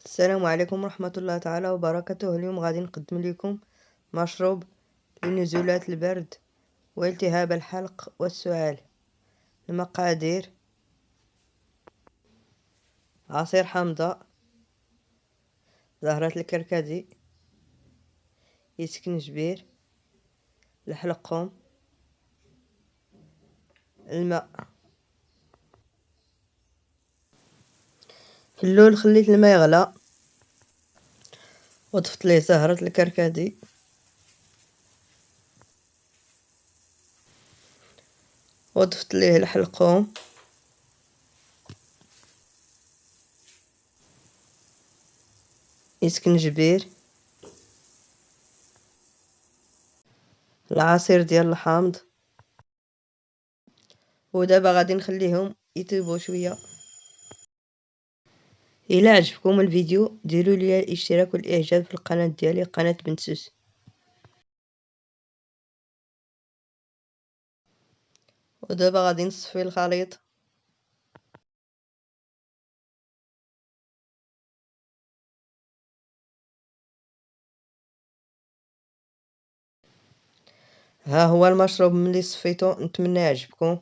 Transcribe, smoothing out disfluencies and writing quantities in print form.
السلام عليكم ورحمة الله تعالى وبركاته. اليوم غادي نقدم لكم مشروب لنزولات البرد والتهاب الحلق والسعال. المقادير: عصير حامضة، زهرة الكركدي، يسكنجبير، الحلقوم، الماء. في اللول خليت الماء يغلى وضفت ليه زهرة الكركدي وضفت ليه الحلقوم يسكنجبير، العصير ديال الحامض. ودابا غادي نخليهم يطيبوا شويه. الى عجبكم الفيديو ديروا لي الاشتراك والاعجاب في القناه ديالي قناه بنت سوس. ودابا غادي نصفي الخليط. ها هو المشروب ملي صفيتو، نتمنى يعجبكم.